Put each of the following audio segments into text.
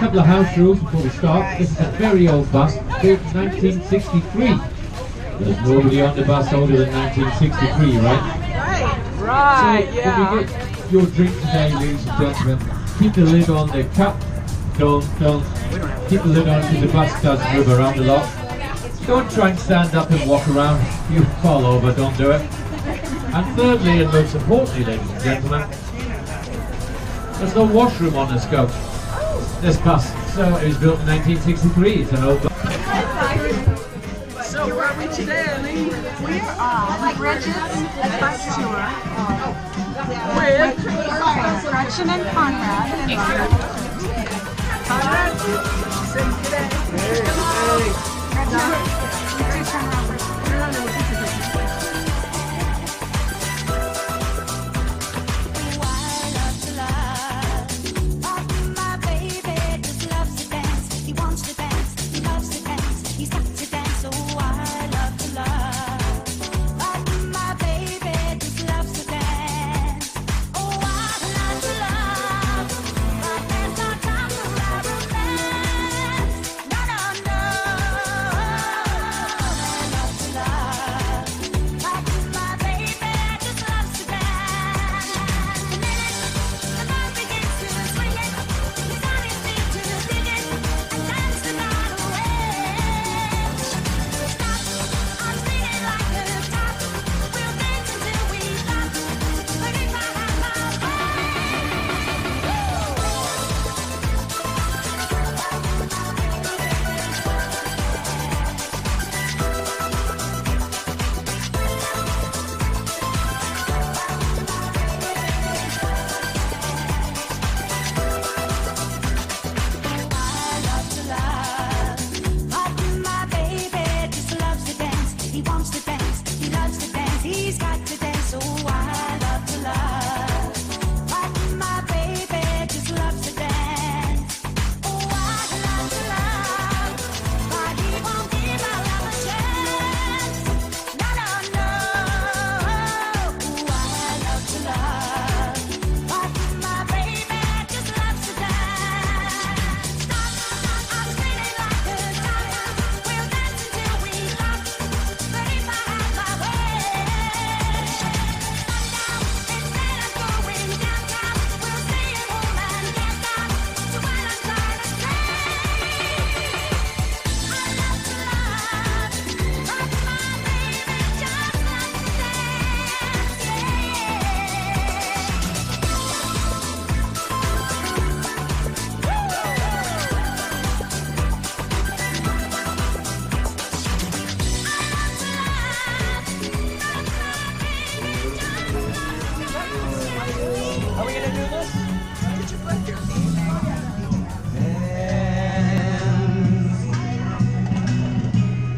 couple of house rules before we start. This is a very old bus, built in 1963. There's nobody on the bus older than 1963, right? Right, so yeah. when you get your drink today, ladies and gentlemen, keep the lid on the cup. Don't keep the lid on because the bus does move around a lot. Don't try and stand up and walk around. You fall over, don't do it. And thirdly, and most importantly, ladies and gentlemen, there's no washroom on this coach, this bus. So it was built in 1963. It's an old bus. So where are we today, Eileen? We are on Bridges bus tour With Gretchen and Conrad. Conrad? Say today.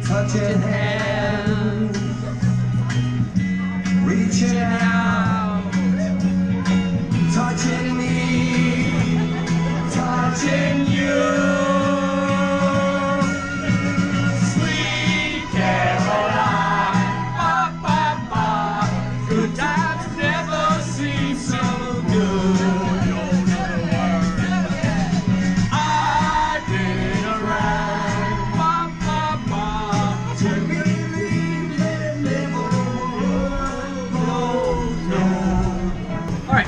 Touching hands, reaching out, touching me, touching you. Sweet Caroline, ba, ba, ba. Good times never seem so good. I've been around, ba, ba, ba, to really live Alright,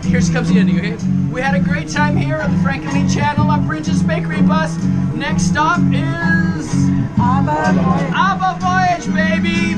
here's comes the ending, okay? We had a great time here on the Franknleen channel on Bridges Bakery Bus. Next stop is Ava Voyage. Ava Voyage, baby!